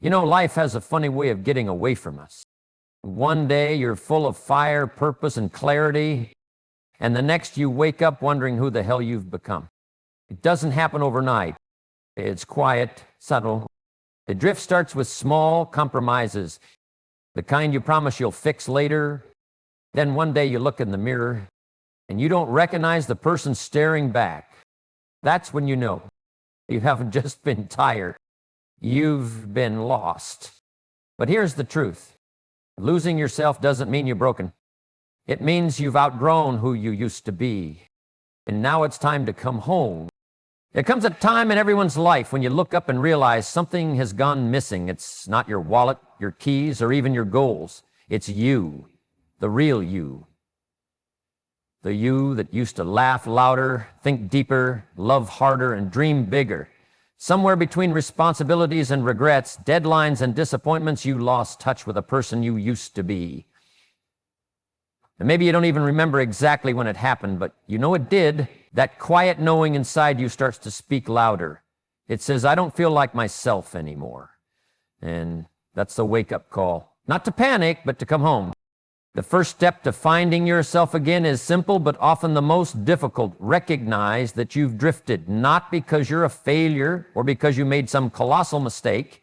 You know, life has a funny way of getting away from us. One day you're full of fire, purpose, and clarity, and the next you wake up wondering who the hell you've become. It doesn't happen overnight. It's quiet, subtle. The drift starts with small compromises, the kind you promise you'll fix later. Then one day you look in the mirror and you don't recognize the person staring back. That's when you know you haven't just been tired. You've been lost. But here's the truth. Losing yourself doesn't mean you're broken. It means you've outgrown who you used to be. And now it's time to come home. There comes a time in everyone's life when you look up and realize something has gone missing. It's not your wallet, your keys, or even your goals. It's you, the real you. The you that used to laugh louder, think deeper, love harder, and dream bigger. Somewhere between responsibilities and regrets, deadlines and disappointments, you lost touch with the person you used to be. And maybe you don't even remember exactly when it happened, but you know it did. That quiet knowing inside you starts to speak louder. It says, I don't feel like myself anymore. And that's the wake-up call. Not to panic, but to come home. The first step to finding yourself again is simple, but often the most difficult. Recognize that you've drifted, not because you're a failure or because you made some colossal mistake,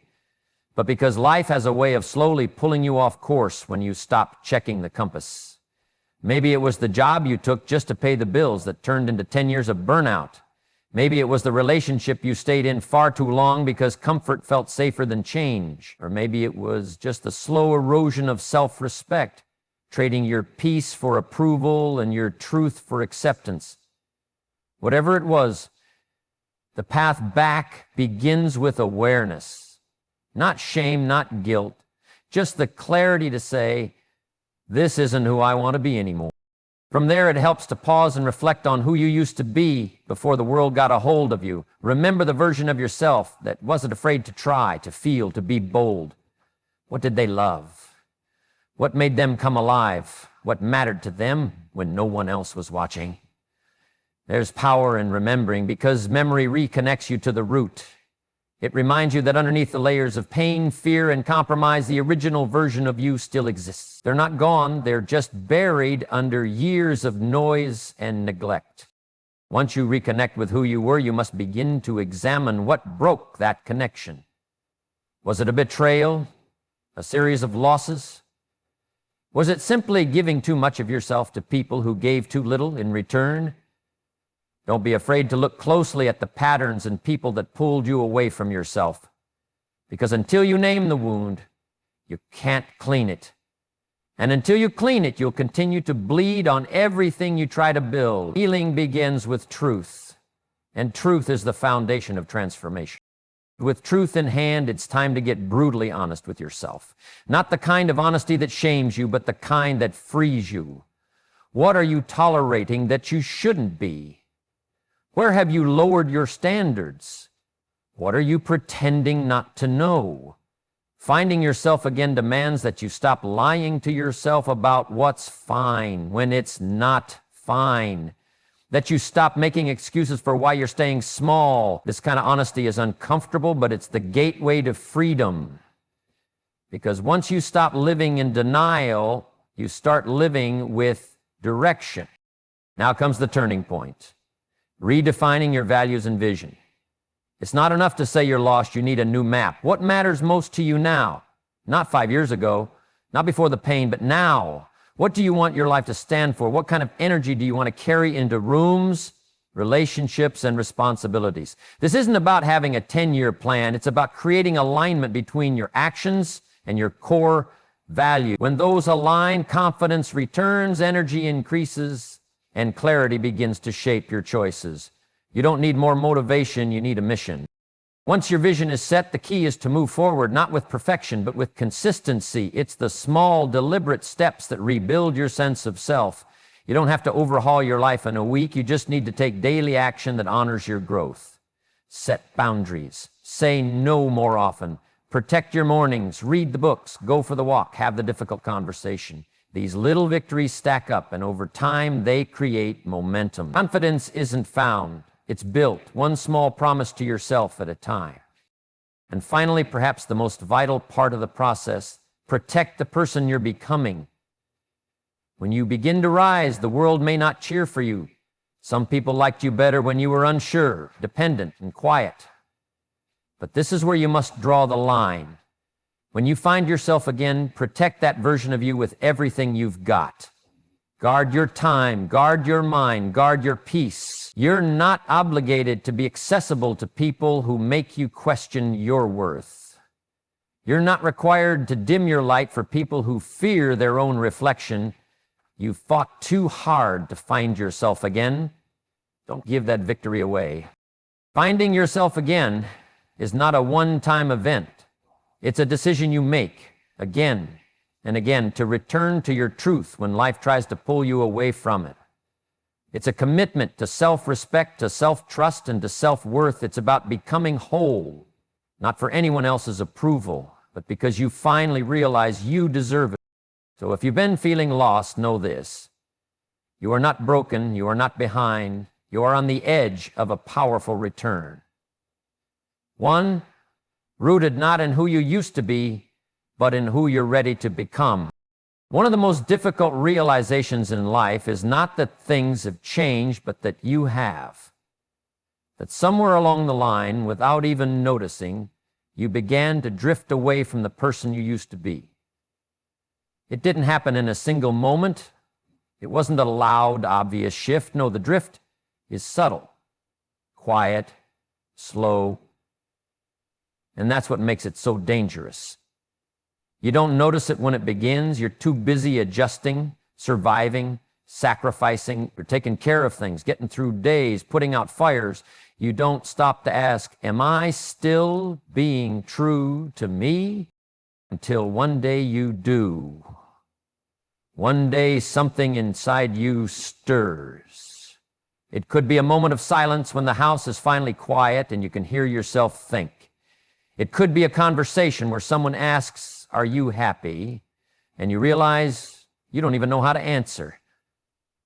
but because life has a way of slowly pulling you off course when you stop checking the compass. Maybe it was the job you took just to pay the bills that turned into 10 years of burnout. Maybe it was the relationship you stayed in far too long because comfort felt safer than change. Or maybe it was just the slow erosion of self-respect, trading your peace for approval and your truth for acceptance. Whatever it was, the path back begins with awareness. Not shame, not guilt, just the clarity to say, this isn't who I want to be anymore. From there, it helps to pause and reflect on who you used to be before the world got a hold of you. Remember the version of yourself that wasn't afraid to try, to feel, to be bold. What did they love? What made them come alive? What mattered to them when no one else was watching? There's power in remembering because memory reconnects you to the root. It reminds you that underneath the layers of pain, fear, and compromise, the original version of you still exists. They're not gone, they're just buried under years of noise and neglect. Once you reconnect with who you were, you must begin to examine what broke that connection. Was it a betrayal? A series of losses? Was it simply giving too much of yourself to people who gave too little in return? Don't be afraid to look closely at the patterns and people that pulled you away from yourself. Because until you name the wound, you can't clean it. And until you clean it, you'll continue to bleed on everything you try to build. Healing begins with truth, and truth is the foundation of transformation. With truth in hand, it's time to get brutally honest with yourself. Not the kind of honesty that shames you, but the kind that frees you. What are you tolerating that you shouldn't be? Where have you lowered your standards? What are you pretending not to know? Finding yourself again demands that you stop lying to yourself about what's fine when it's not fine. That you stop making excuses for why you're staying small. This kind of honesty is uncomfortable, but it's the gateway to freedom. Because once you stop living in denial, you start living with direction. Now comes the turning point. Redefining your values and vision. It's not enough to say you're lost, you need a new map. What matters most to you now? Not 5 years ago, not before the pain, but now. What do you want your life to stand for? What kind of energy do you want to carry into rooms, relationships, and responsibilities? This isn't about having a 10-year plan. It's about creating alignment between your actions and your core values. When those align, confidence returns, energy increases, and clarity begins to shape your choices. You don't need more motivation, you need a mission. Once your vision is set, the key is to move forward, not with perfection, but with consistency. It's the small, deliberate steps that rebuild your sense of self. You don't have to overhaul your life in a week, you just need to take daily action that honors your growth. Set boundaries. Say no more often. Protect your mornings, read the books, go for the walk, have the difficult conversation. These little victories stack up, and over time, they create momentum. Confidence isn't found. It's built, one small promise to yourself at a time. And finally, perhaps the most vital part of the process, protect the person you're becoming. When you begin to rise, the world may not cheer for you. Some people liked you better when you were unsure, dependent, and quiet. But this is where you must draw the line. When you find yourself again, protect that version of you with everything you've got. Guard your time, guard your mind, guard your peace. You're not obligated to be accessible to people who make you question your worth. You're not required to dim your light for people who fear their own reflection. You've fought too hard to find yourself again. Don't give that victory away. Finding yourself again is not a one-time event. It's a decision you make again and again to return to your truth when life tries to pull you away from it. It's a commitment to self-respect, to self-trust, and to self-worth. It's about becoming whole, not for anyone else's approval, but because you finally realize you deserve it. So if you've been feeling lost, know this. You are not broken. You are not behind. You are on the edge of a powerful return. One, rooted not in who you used to be, but in who you're ready to become. One of the most difficult realizations in life is not that things have changed, but that you have. That somewhere along the line, without even noticing, you began to drift away from the person you used to be. It didn't happen in a single moment. It wasn't a loud, obvious shift. No, the drift is subtle, quiet, slow, and that's what makes it so dangerous. You don't notice it when it begins. You're too busy adjusting, surviving, sacrificing. You're taking care of things, getting through days, putting out fires. You don't stop to ask, am I still being true to me? Until one day you do. One day something inside you stirs. It could be a moment of silence when the house is finally quiet and you can hear yourself think. It could be a conversation where someone asks, are you happy? And you realize you don't even know how to answer.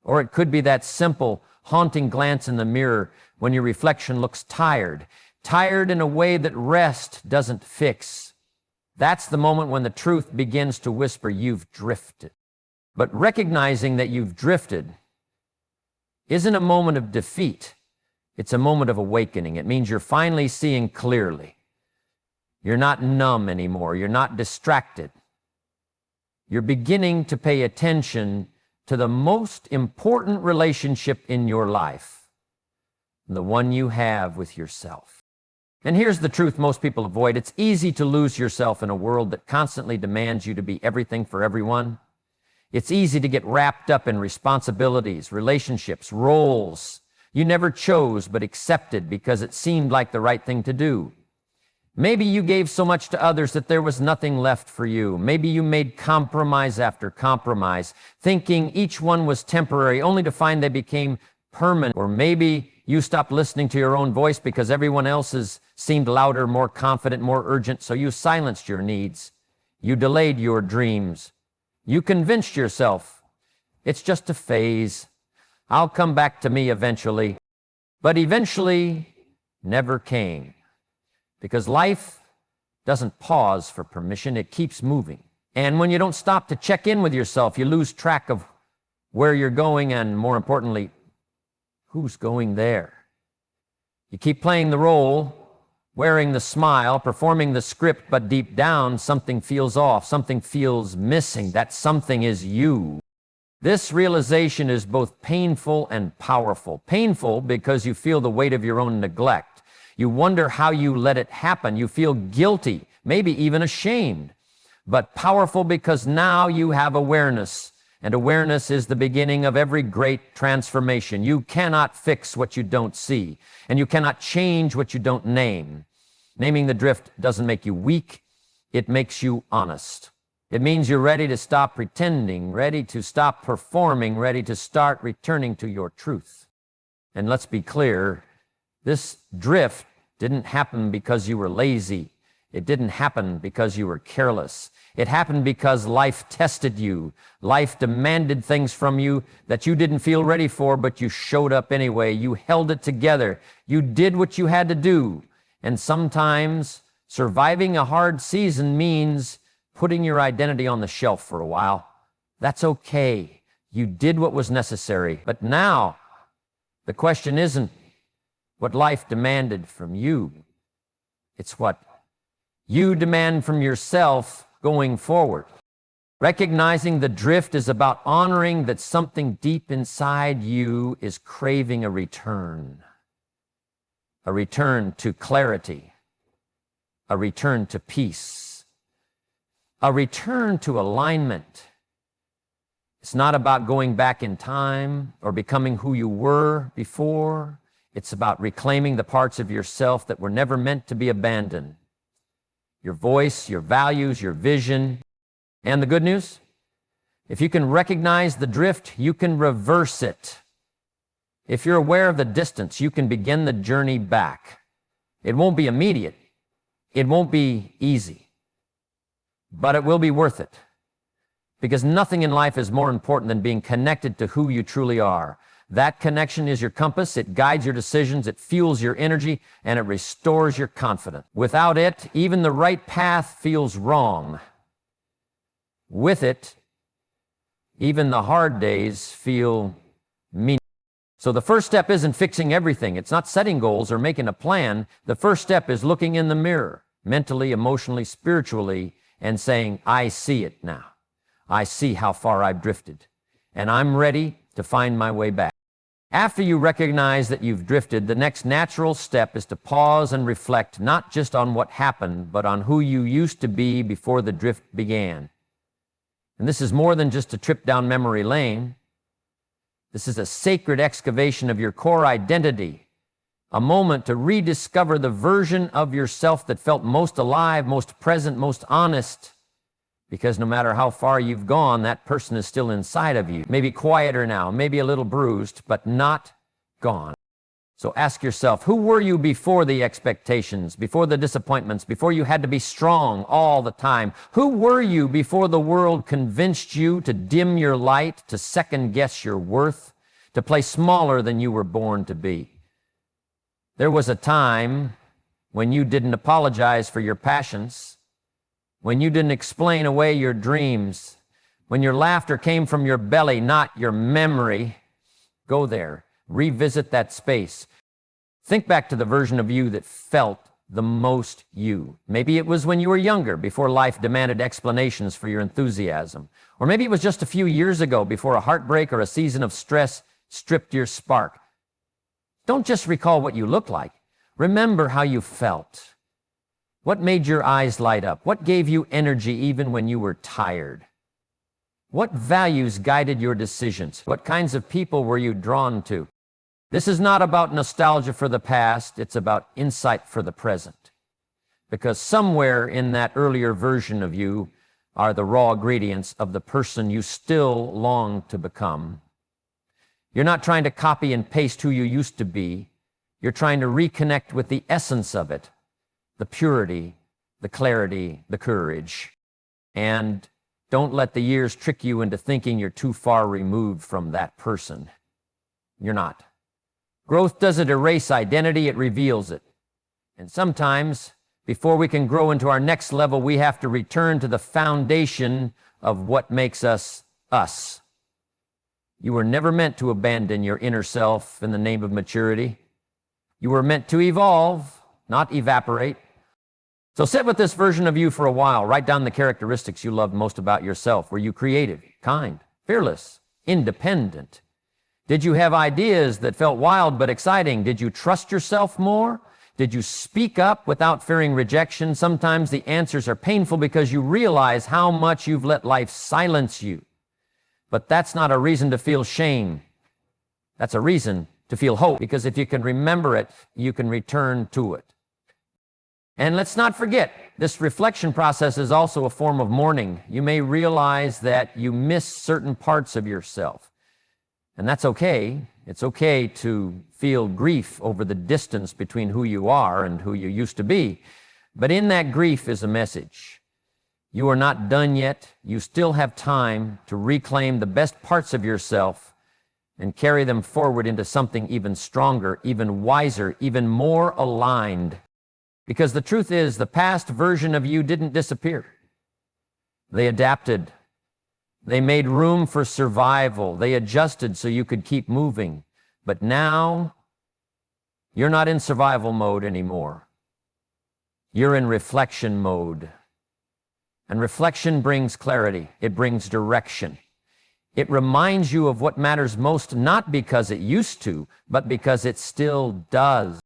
Or it could be that simple, haunting glance in the mirror when your reflection looks tired, tired in a way that rest doesn't fix. That's the moment when the truth begins to whisper, you've drifted. But recognizing that you've drifted isn't a moment of defeat. It's a moment of awakening. It means you're finally seeing clearly. You're not numb anymore. You're not distracted. You're beginning to pay attention to the most important relationship in your life, the one you have with yourself. And here's the truth most people avoid. It's easy to lose yourself in a world that constantly demands you to be everything for everyone. It's easy to get wrapped up in responsibilities, relationships, roles you never chose but accepted because it seemed like the right thing to do. Maybe you gave so much to others that there was nothing left for you. Maybe you made compromise after compromise, thinking each one was temporary, only to find they became permanent. Or maybe you stopped listening to your own voice because everyone else's seemed louder, more confident, more urgent, so you silenced your needs. You delayed your dreams. You convinced yourself, it's just a phase. I'll come back to me eventually. But eventually never came. Because life doesn't pause for permission, it keeps moving. And when you don't stop to check in with yourself, you lose track of where you're going and, more importantly, who's going there. You keep playing the role, wearing the smile, performing the script, but deep down, something feels off, something feels missing. That something is you. This realization is both painful and powerful. Painful because you feel the weight of your own neglect. You wonder how you let it happen. You feel guilty, maybe even ashamed. But powerful because now you have awareness. And awareness is the beginning of every great transformation. You cannot fix what you don't see. And you cannot change what you don't name. Naming the drift doesn't make you weak. It makes you honest. It means you're ready to stop pretending, ready to stop performing, ready to start returning to your truth. And let's be clear, this drift didn't happen because you were lazy. It didn't happen because you were careless. It happened because life tested you. Life demanded things from you that you didn't feel ready for, but you showed up anyway. You held it together. You did what you had to do. And sometimes Surviving a hard season means putting your identity on the shelf for a while. That's okay. You did what was necessary. But now, the question isn't what life demanded from you. It's what you demand from yourself going forward. Recognizing the drift is about honoring that something deep inside you is craving a return to clarity, a return to peace, a return to alignment. It's not about going back in time or becoming who you were before. It's about reclaiming the parts of yourself that were never meant to be abandoned. Your voice, your values, your vision. And the good news? If you can recognize the drift, you can reverse it. If you're aware of the distance, you can begin the journey back. It won't be immediate. It won't be easy. But it will be worth it. Because nothing in life is more important than being connected to who you truly are. That connection is your compass. It guides your decisions. It fuels your energy, and it restores your confidence. Without it, even the right path feels wrong. With it, even the hard days feel meaningless. So the first step isn't fixing everything. It's not setting goals or making a plan. The first step is looking in the mirror, mentally, emotionally, spiritually, and saying, I see it now. I see how far I've drifted, and I'm ready to find my way back. After you recognize that you've drifted, the next natural step is to pause and reflect not just on what happened, but on who you used to be before the drift began. And this is more than just a trip down memory lane. This is a sacred excavation of your core identity, a moment to rediscover the version of yourself that felt most alive, most present, most honest. Because no matter how far you've gone, that person is still inside of you. Maybe quieter now, maybe a little bruised, but not gone. So ask yourself, who were you before the expectations, before the disappointments, before you had to be strong all the time? Who were you before the world convinced you to dim your light, to second guess your worth, to play smaller than you were born to be? There was a time when you didn't apologize for your passions, when you didn't explain away your dreams, when your laughter came from your belly, not your memory. Go there. Revisit that space. Think back to the version of you that felt the most you. Maybe it was when you were younger, before life demanded explanations for your enthusiasm. Or maybe it was just a few years ago, before a heartbreak or a season of stress stripped your spark. Don't just recall what you looked like. Remember how you felt. What made your eyes light up? What gave you energy even when you were tired? What values guided your decisions? What kinds of people were you drawn to? This is not about nostalgia for the past. It's about insight for the present. Because somewhere in that earlier version of you are the raw ingredients of the person you still long to become. You're not trying to copy and paste who you used to be. You're trying to reconnect with the essence of it, the purity, the clarity, the courage. And don't let the years trick you into thinking you're too far removed from that person. You're not. Growth doesn't erase identity, it reveals it. And sometimes, before we can grow into our next level, we have to return to the foundation of what makes us us. You were never meant to abandon your inner self in the name of maturity. You were meant to evolve, not evaporate. So sit with this version of you for a while. Write down the characteristics you loved most about yourself. Were you creative, kind, fearless, independent? Did you have ideas that felt wild but exciting? Did you trust yourself more? Did you speak up without fearing rejection? Sometimes the answers are painful because you realize how much you've let life silence you. But that's not a reason to feel shame. That's a reason to feel hope, because if you can remember it, you can return to it. And let's not forget, this reflection process is also a form of mourning. You may realize that you miss certain parts of yourself. And that's okay. It's okay to feel grief over the distance between who you are and who you used to be. But in that grief is a message. You are not done yet. You still have time to reclaim the best parts of yourself and carry them forward into something even stronger, even wiser, even more aligned. Because the truth is, the past version of you didn't disappear. They adapted. They made room for survival. They adjusted so you could keep moving. But now, you're not in survival mode anymore. You're in reflection mode. And reflection brings clarity. It brings direction. It reminds you of what matters most, not because it used to, but because it still does.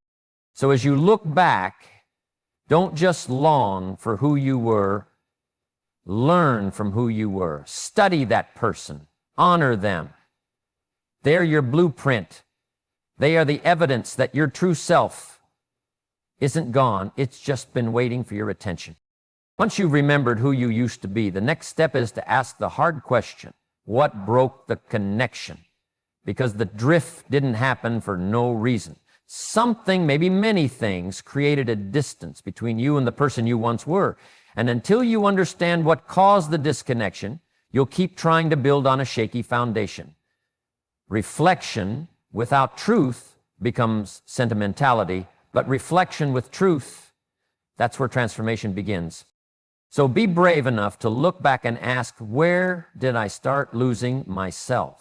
So as you look back, don't just long for who you were. Learn from who you were. Study that person. Honor them. They're your blueprint. They are the evidence that your true self isn't gone. It's just been waiting for your attention. Once you've remembered who you used to be, the next step is to ask the hard question. What broke the connection? Because the drift didn't happen for no reason. Something, maybe many things, created a distance between you and the person you once were. And until you understand what caused the disconnection, you'll keep trying to build on a shaky foundation. Reflection without truth becomes sentimentality, but reflection with truth, that's where transformation begins. So be brave enough to look back and ask, where did I start losing myself?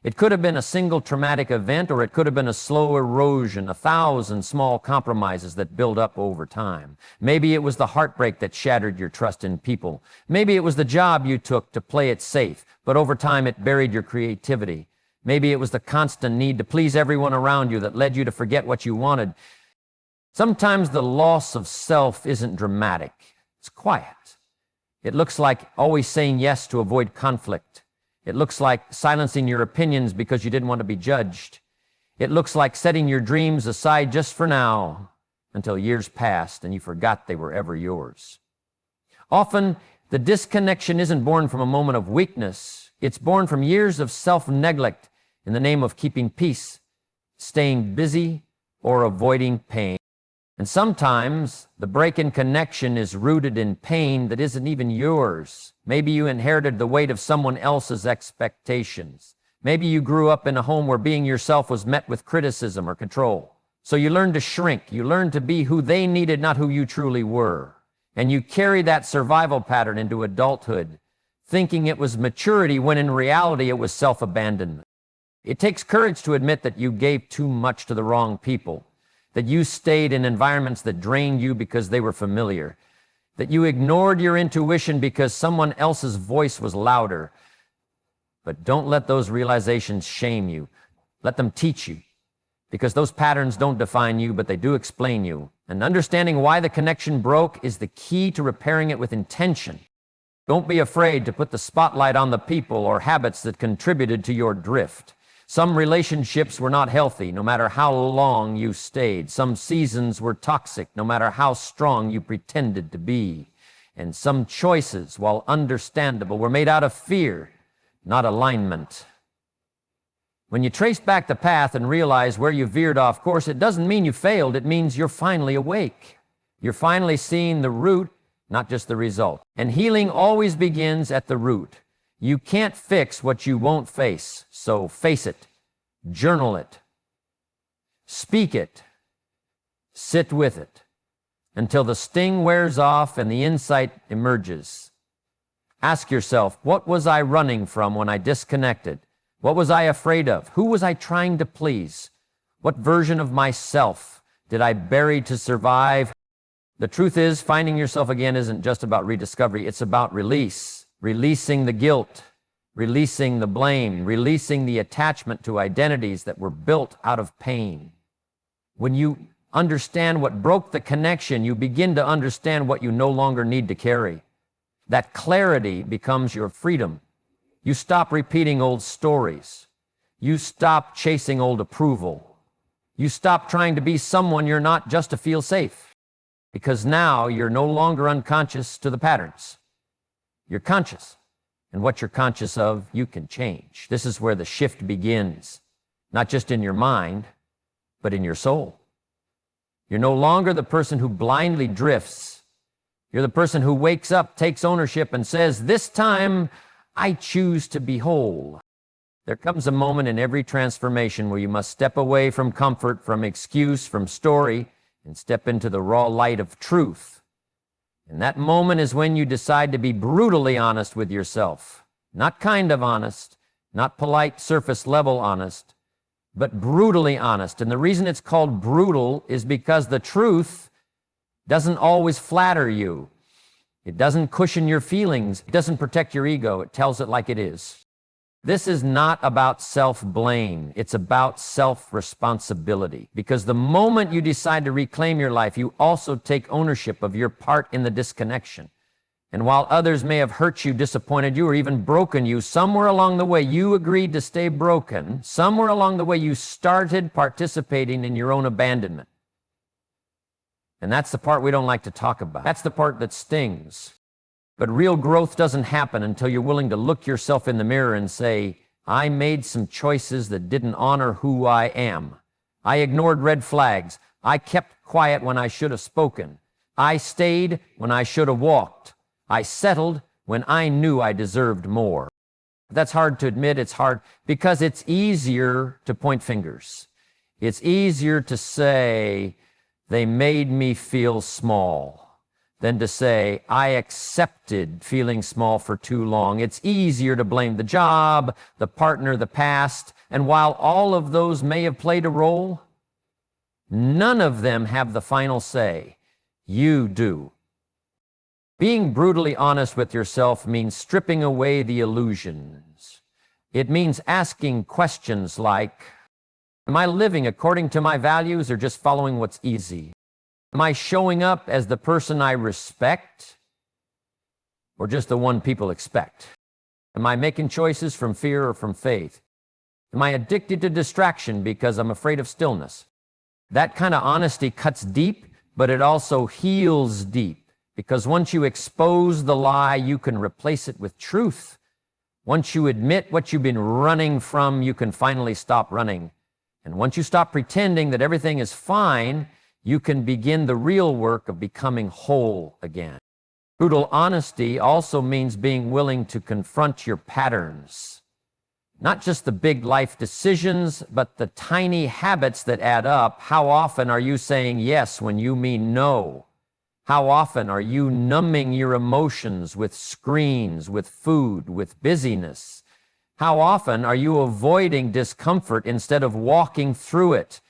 It could have been a single traumatic event, or it could have been a slow erosion, 1,000 small compromises that build up over time. Maybe it was the heartbreak that shattered your trust in people. Maybe it was the job you took to play it safe, but over time it buried your creativity. Maybe it was the constant need to please everyone around you that led you to forget what you wanted. Sometimes the loss of self isn't dramatic. It's quiet. It looks like always saying yes to avoid conflict. It looks like silencing your opinions because you didn't want to be judged. It looks like setting your dreams aside just for now until years passed and you forgot they were ever yours. Often, the disconnection isn't born from a moment of weakness. It's born from years of self-neglect in the name of keeping peace, staying busy, or avoiding pain. And sometimes the break in connection is rooted in pain that isn't even yours. Maybe you inherited the weight of someone else's expectations. Maybe you grew up in a home where being yourself was met with criticism or control. So you learned to shrink. You learned to be who they needed, not who you truly were. And you carry that survival pattern into adulthood, thinking it was maturity when in reality it was self-abandonment. It takes courage to admit that you gave too much to the wrong people, that you stayed in environments that drained you because they were familiar, that you ignored your intuition because someone else's voice was louder. But don't let those realizations shame you. Let them teach you, because those patterns don't define you, but they do explain you. And understanding why the connection broke is the key to repairing it with intention. Don't be afraid to put the spotlight on the people or habits that contributed to your drift. Some relationships were not healthy, no matter how long you stayed. Some seasons were toxic, no matter how strong you pretended to be. And some choices, while understandable, were made out of fear, not alignment. When you trace back the path and realize where you veered off course, it doesn't mean you failed. It means you're finally awake. You're finally seeing the root, not just the result. And healing always begins at the root. You can't fix what you won't face, so face it, journal it, speak it, sit with it, until the sting wears off and the insight emerges. Ask yourself, what was I running from when I disconnected? What was I afraid of? Who was I trying to please? What version of myself did I bury to survive? The truth is, finding yourself again isn't just about rediscovery, it's about release. Releasing the guilt, releasing the blame, releasing the attachment to identities that were built out of pain. When you understand what broke the connection, you begin to understand what you no longer need to carry. That clarity becomes your freedom. You stop repeating old stories. You stop chasing old approval. You stop trying to be someone you're not just to feel safe. Because now you're no longer unconscious to the patterns. You're conscious, and what you're conscious of, you can change. This is where the shift begins, not just in your mind, but in your soul. You're no longer the person who blindly drifts. You're the person who wakes up, takes ownership, and says, this time, I choose to be whole. There comes a moment in every transformation where you must step away from comfort, from excuse, from story, and step into the raw light of truth. And that moment is when you decide to be brutally honest with yourself. Not kind of honest, not polite, surface level honest, but brutally honest. And the reason it's called brutal is because the truth doesn't always flatter you. It doesn't cushion your feelings. It doesn't protect your ego. It tells it like it is. This is not about self-blame. It's about self-responsibility. Because the moment you decide to reclaim your life, you also take ownership of your part in the disconnection. And while others may have hurt you, disappointed you, or even broken you, somewhere along the way you agreed to stay broken. Somewhere along the way you started participating in your own abandonment. And that's the part we don't like to talk about. That's the part that stings. But real growth doesn't happen until you're willing to look yourself in the mirror and say, I made some choices that didn't honor who I am. I ignored red flags. I kept quiet when I should have spoken. I stayed when I should have walked. I settled when I knew I deserved more. That's hard to admit. It's hard because it's easier to point fingers. It's easier to say, they made me feel small, than to say, I accepted feeling small for too long. It's easier to blame the job, the partner, the past, and while all of those may have played a role, none of them have the final say. You do. Being brutally honest with yourself means stripping away the illusions. It means asking questions like, am I living according to my values or just following what's easy? Am I showing up as the person I respect or just the one people expect? Am I making choices from fear or from faith? Am I addicted to distraction because I'm afraid of stillness? That kind of honesty cuts deep, but it also heals deep, because once you expose the lie, you can replace it with truth. Once you admit what you've been running from, you can finally stop running. And once you stop pretending that everything is fine, you can begin the real work of becoming whole again. Brutal honesty also means being willing to confront your patterns. Not just the big life decisions, but the tiny habits that add up. How often are you saying yes when you mean no? How often are you numbing your emotions with screens, with food, with busyness? How often are you avoiding discomfort instead of walking through it?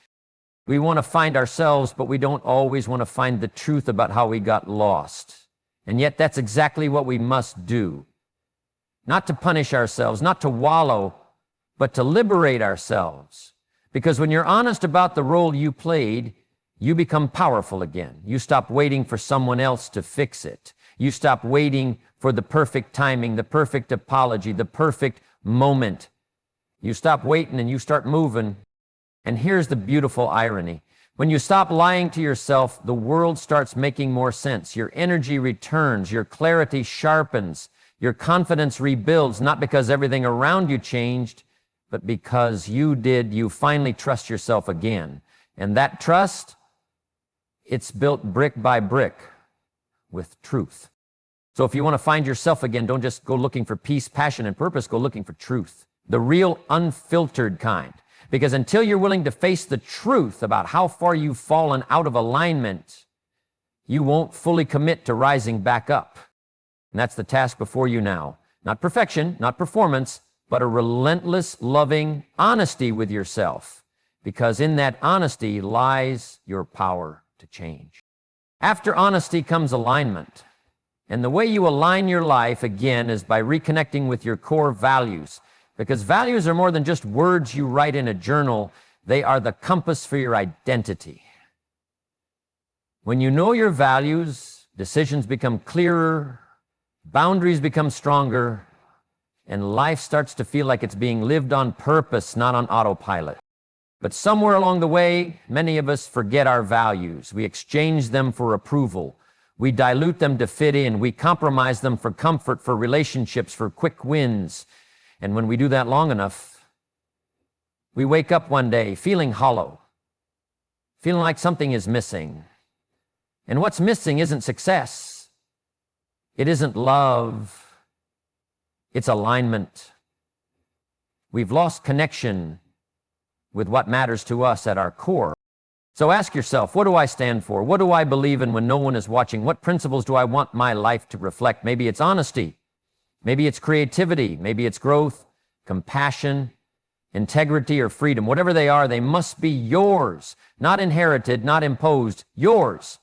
We want to find ourselves, but we don't always want to find the truth about how we got lost. And yet that's exactly what we must do. Not to punish ourselves, not to wallow, but to liberate ourselves. Because when you're honest about the role you played, you become powerful again. You stop waiting for someone else to fix it. You stop waiting for the perfect timing, the perfect apology, the perfect moment. You stop waiting and you start moving. And here's the beautiful irony. When you stop lying to yourself, the world starts making more sense. Your energy returns, your clarity sharpens, your confidence rebuilds, not because everything around you changed, but because you did. You finally trust yourself again. And that trust, it's built brick by brick with truth. So if you want to find yourself again, don't just go looking for peace, passion, and purpose. Go looking for truth, the real unfiltered kind. Because until you're willing to face the truth about how far you've fallen out of alignment, you won't fully commit to rising back up. And that's the task before you now. Not perfection, not performance, but a relentless, loving honesty with yourself. Because in that honesty lies your power to change. After honesty comes alignment. And the way you align your life, again, is by reconnecting with your core values. Because values are more than just words you write in a journal. They are the compass for your identity. When you know your values, decisions become clearer, boundaries become stronger, and life starts to feel like it's being lived on purpose, not on autopilot. But somewhere along the way, many of us forget our values. We exchange them for approval. We dilute them to fit in. We compromise them for comfort, for relationships, for quick wins. And when we do that long enough, we wake up one day feeling hollow, feeling like something is missing. And what's missing isn't success. It isn't love. It's alignment. We've lost connection with what matters to us at our core. So ask yourself, what do I stand for? What do I believe in when no one is watching? What principles do I want my life to reflect? Maybe it's honesty. Maybe it's creativity. Maybe it's growth, compassion, integrity, or freedom. Whatever they are, they must be yours, not inherited, not imposed, yours.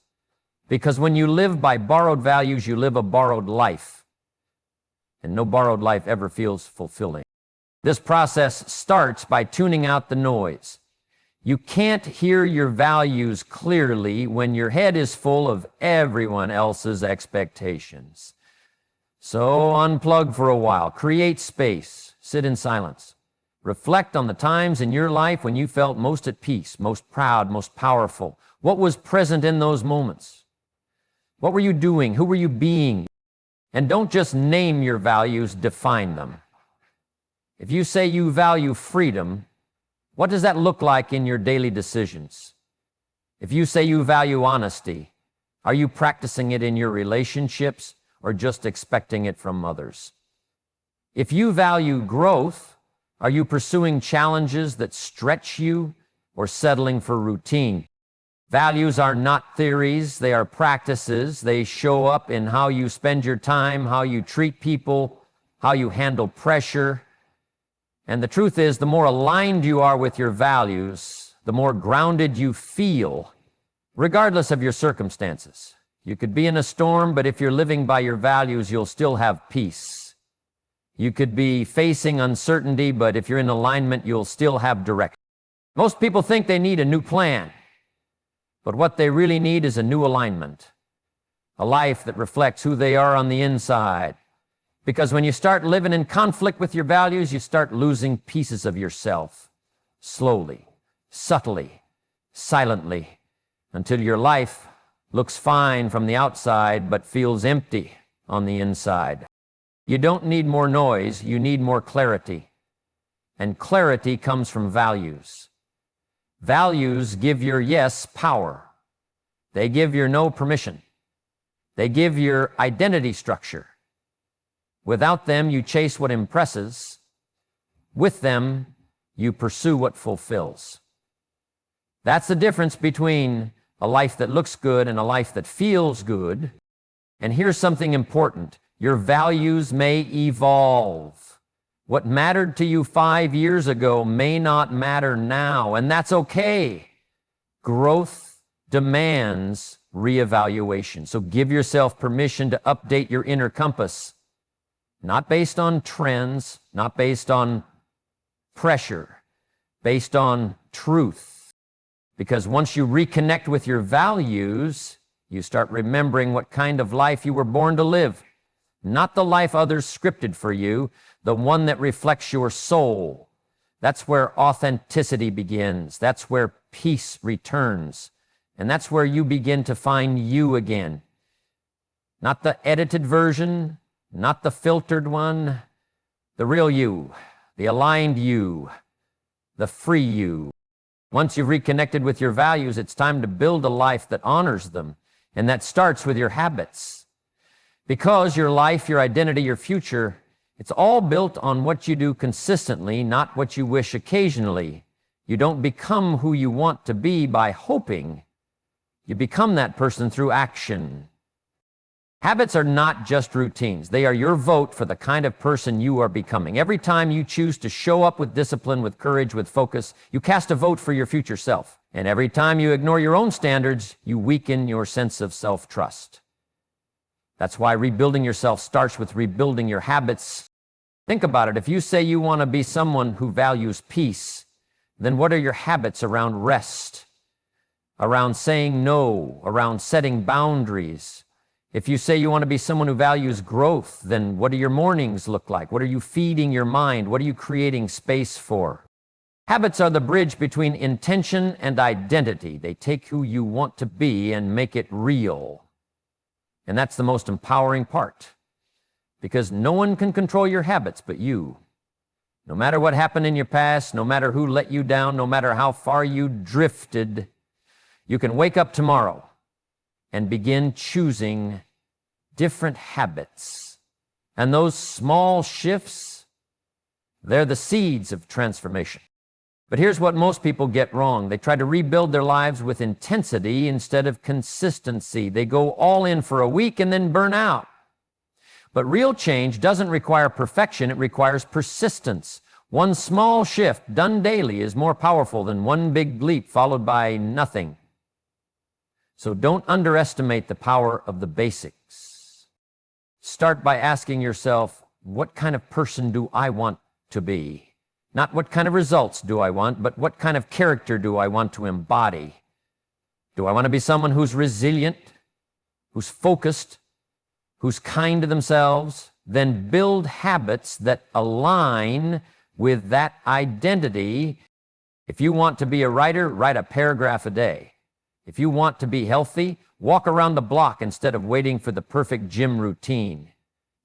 Because when you live by borrowed values, you live a borrowed life. And no borrowed life ever feels fulfilling. This process starts by tuning out the noise. You can't hear your values clearly when your head is full of everyone else's expectations. So unplug for a while, create space, sit in silence. Reflect on the times in your life when you felt most at peace, most proud, most powerful. What was present in those moments? What were you doing? Who were you being? And don't just name your values, define them. If you say you value freedom, what does that look like in your daily decisions? If you say you value honesty, are you practicing it in your relationships or just expecting it from others? If you value growth, are you pursuing challenges that stretch you or settling for routine? Values are not theories, they are practices. They show up in how you spend your time, how you treat people, how you handle pressure. And the truth is, the more aligned you are with your values, the more grounded you feel, regardless of your circumstances. You could be in a storm, but if you're living by your values, you'll still have peace. You could be facing uncertainty, but if you're in alignment, you'll still have direction. Most people think they need a new plan, but what they really need is a new alignment, a life that reflects who they are on the inside. Because when you start living in conflict with your values, you start losing pieces of yourself, slowly, subtly, silently, until your life looks fine from the outside, but feels empty on the inside. You don't need more noise, you need more clarity. And clarity comes from values. Values give your yes power. They give your no permission. They give your identity structure. Without them, you chase what impresses. With them, you pursue what fulfills. That's the difference between a life that looks good and a life that feels good. And here's something important. Your values may evolve. What mattered to you 5 years ago may not matter now, and that's okay. Growth demands reevaluation. So give yourself permission to update your inner compass. Not based on trends, not based on pressure, based on truth. Because once you reconnect with your values, you start remembering what kind of life you were born to live. Not the life others scripted for you, the one that reflects your soul. That's where authenticity begins. That's where peace returns. And that's where you begin to find you again. Not the edited version, not the filtered one, the real you, the aligned you, the free you. Once you've reconnected with your values, it's time to build a life that honors them, and that starts with your habits. Because your life, your identity, your future, it's all built on what you do consistently, not what you wish occasionally. You don't become who you want to be by hoping. You become that person through action. Habits are not just routines. They are your vote for the kind of person you are becoming. Every time you choose to show up with discipline, with courage, with focus, you cast a vote for your future self. And every time you ignore your own standards, you weaken your sense of self-trust. That's why rebuilding yourself starts with rebuilding your habits. Think about it. If you say you want to be someone who values peace, then what are your habits around rest, around saying no, around setting boundaries? If you say you want to be someone who values growth, then what do your mornings look like? What are you feeding your mind? What are you creating space for? Habits are the bridge between intention and identity. They take who you want to be and make it real. And that's the most empowering part, because no one can control your habits but you. No matter what happened in your past, no matter who let you down, no matter how far you drifted, you can wake up tomorrow and begin choosing different habits. And those small shifts, they're the seeds of transformation. But here's what most people get wrong. They try to rebuild their lives with intensity instead of consistency. They go all in for a week and then burn out. But real change doesn't require perfection, it requires persistence. One small shift done daily is more powerful than one big leap followed by nothing. So don't underestimate the power of the basics. Start by asking yourself, what kind of person do I want to be? Not what kind of results do I want, but what kind of character do I want to embody? Do I want to be someone who's resilient, who's focused, who's kind to themselves? Then build habits that align with that identity. If you want to be a writer, write a paragraph a day. If you want to be healthy, walk around the block instead of waiting for the perfect gym routine.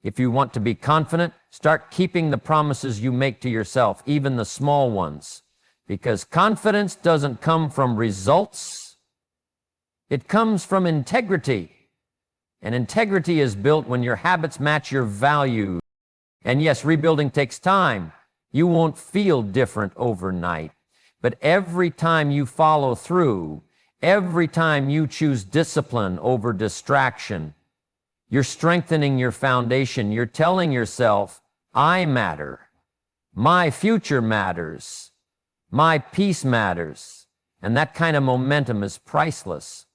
If you want to be confident, start keeping the promises you make to yourself, even the small ones. Because confidence doesn't come from results. It comes from integrity. And integrity is built when your habits match your values. And yes, rebuilding takes time. You won't feel different overnight. But every time you follow through, every time you choose discipline over distraction, you're strengthening your foundation. You're telling yourself, I matter. My future matters. My peace matters. And that kind of momentum is priceless.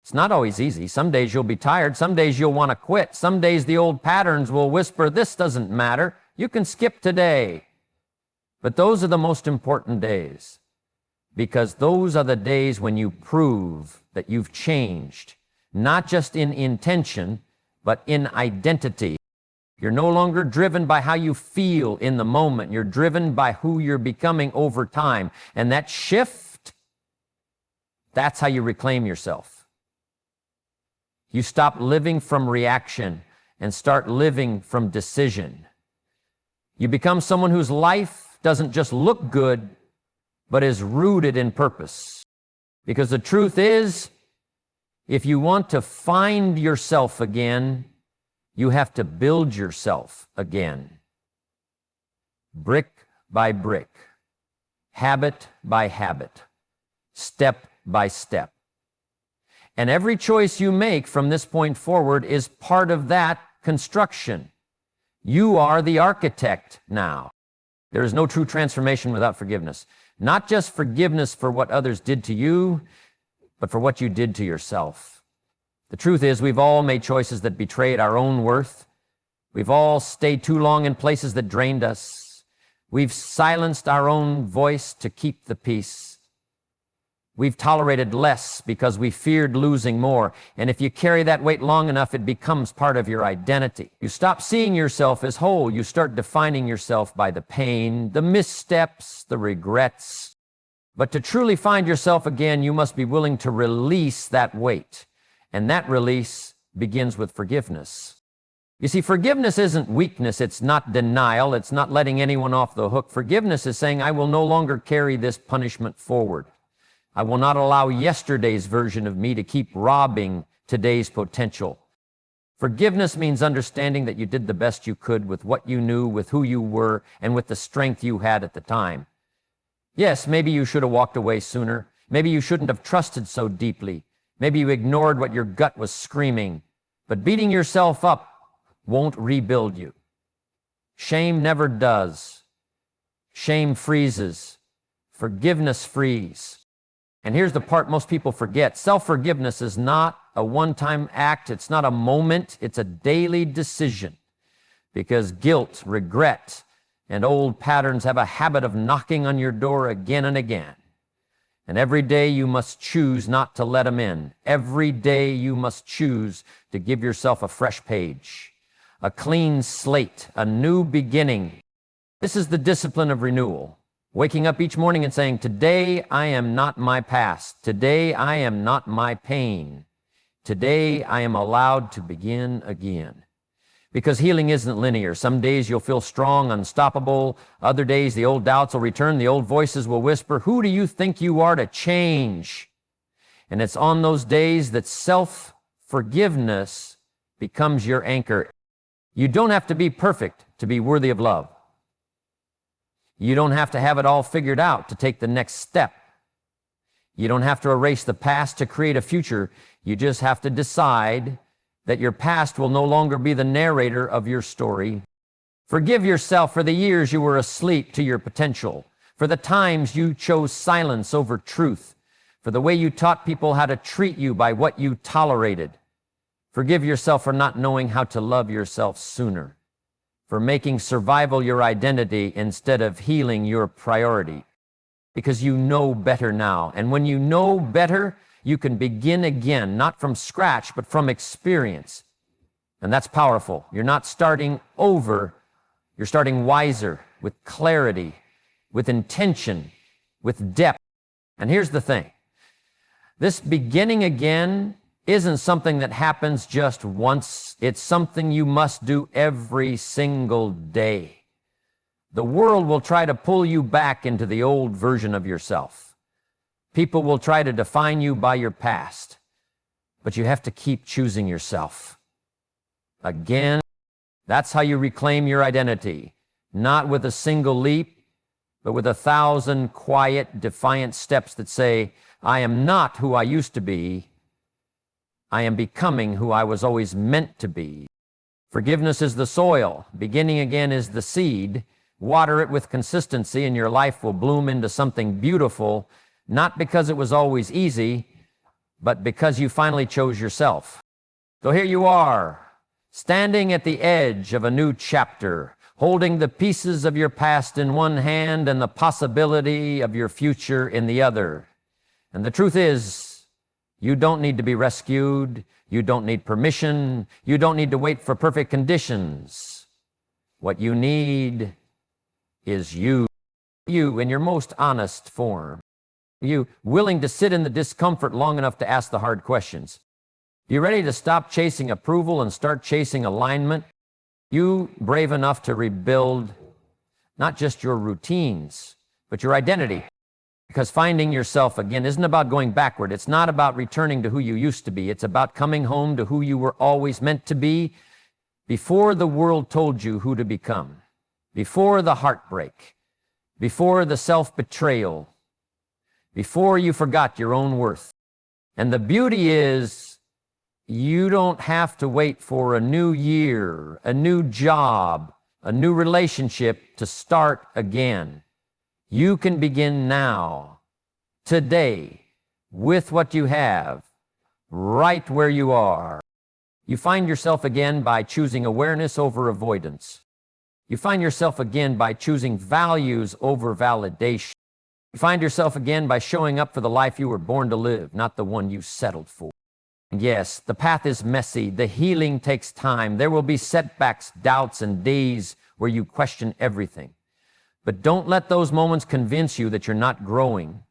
It's not always easy. Some days you'll be tired. Some days you'll want to quit. Some days the old patterns will whisper, this doesn't matter. You can skip today. But those are the most important days, because those are the days when you prove that you've changed, not just in intention, but in identity. You're no longer driven by how you feel in the moment. You're driven by who you're becoming over time. And that shift, that's how you reclaim yourself. You stop living from reaction and start living from decision. You become someone whose life doesn't just look good, but is rooted in purpose. Because the truth is, if you want to find yourself again, you have to build yourself again. Brick by brick, habit by habit, step by step. And every choice you make from this point forward is part of that construction. You are the architect now. There is no true transformation without forgiveness. Not just forgiveness for what others did to you, but for what you did to yourself. The truth is, we've all made choices that betrayed our own worth. We've all stayed too long in places that drained us. We've silenced our own voice to keep the peace. We've tolerated less because we feared losing more. And if you carry that weight long enough, it becomes part of your identity. You stop seeing yourself as whole. You start defining yourself by the pain, the missteps, the regrets. But to truly find yourself again, you must be willing to release that weight. And that release begins with forgiveness. You see, forgiveness isn't weakness. It's not denial. It's not letting anyone off the hook. Forgiveness is saying, I will no longer carry this punishment forward. I will not allow yesterday's version of me to keep robbing today's potential. Forgiveness means understanding that you did the best you could with what you knew, with who you were, and with the strength you had at the time. Yes, maybe you should have walked away sooner. Maybe you shouldn't have trusted so deeply. Maybe you ignored what your gut was screaming. But beating yourself up won't rebuild you. Shame never does. Shame freezes. Forgiveness frees. And here's the part most people forget. Self-forgiveness is not a one-time act. It's not a moment. It's a daily decision. Because guilt, regret, and old patterns have a habit of knocking on your door again and again. And every day you must choose not to let them in. Every day you must choose to give yourself a fresh page, a clean slate, a new beginning. This is the discipline of renewal. Waking up each morning and saying, today I am not my past. Today I am not my pain. Today I am allowed to begin again. Because healing isn't linear. Some days you'll feel strong, unstoppable. Other days the old doubts will return. The old voices will whisper, who do you think you are to change? And it's on those days that self-forgiveness becomes your anchor. You don't have to be perfect to be worthy of love. You don't have to have it all figured out to take the next step. You don't have to erase the past to create a future. You just have to decide that your past will no longer be the narrator of your story. Forgive yourself for the years you were asleep to your potential, for the times you chose silence over truth, for the way you taught people how to treat you by what you tolerated. Forgive yourself for not knowing how to love yourself sooner, for making survival your identity instead of healing your priority, because you know better now. And when you know better, you can begin again, not from scratch, but from experience. And that's powerful. You're not starting over. You're starting wiser, with clarity, with intention, with depth. And here's the thing. This beginning again isn't something that happens just once. It's something you must do every single day. The world will try to pull you back into the old version of yourself. People will try to define you by your past, but you have to keep choosing yourself. Again, that's how you reclaim your identity, not with a single leap, but with 1,000 quiet, defiant steps that say, I am not who I used to be. I am becoming who I was always meant to be. Forgiveness is the soil. Beginning again is the seed. Water it with consistency, and your life will bloom into something beautiful, not because it was always easy, but because you finally chose yourself. So here you are, standing at the edge of a new chapter, holding the pieces of your past in one hand and the possibility of your future in the other. And the truth is, you don't need to be rescued. You don't need permission. You don't need to wait for perfect conditions. What you need is you in your most honest form. You willing to sit in the discomfort long enough to ask the hard questions. You ready to stop chasing approval and start chasing alignment? You brave enough to rebuild not just your routines, but your identity. Because finding yourself again isn't about going backward. It's not about returning to who you used to be. It's about coming home to who you were always meant to be before the world told you who to become, before the heartbreak, before the self-betrayal, before you forgot your own worth. And the beauty is, you don't have to wait for a new year, a new job, a new relationship to start again. You can begin now, today, with what you have, right where you are. You find yourself again by choosing awareness over avoidance. You find yourself again by choosing values over validation. You find yourself again by showing up for the life you were born to live, not the one you settled for. And yes, the path is messy. The healing takes time. There will be setbacks, doubts, and days where you question everything. But don't let those moments convince you that you're not growing.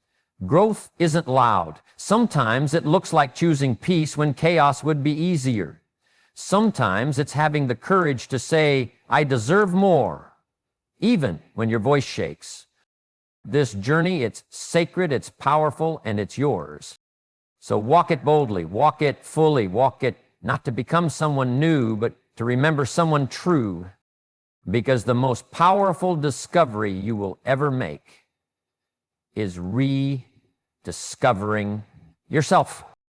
Growth isn't loud. Sometimes it looks like choosing peace when chaos would be easier. Sometimes it's having the courage to say, I deserve more, even when your voice shakes. This journey, it's sacred, it's powerful, and it's yours. So walk it boldly, walk it fully, walk it not to become someone new, but to remember someone true. Because the most powerful discovery you will ever make is rediscovering yourself.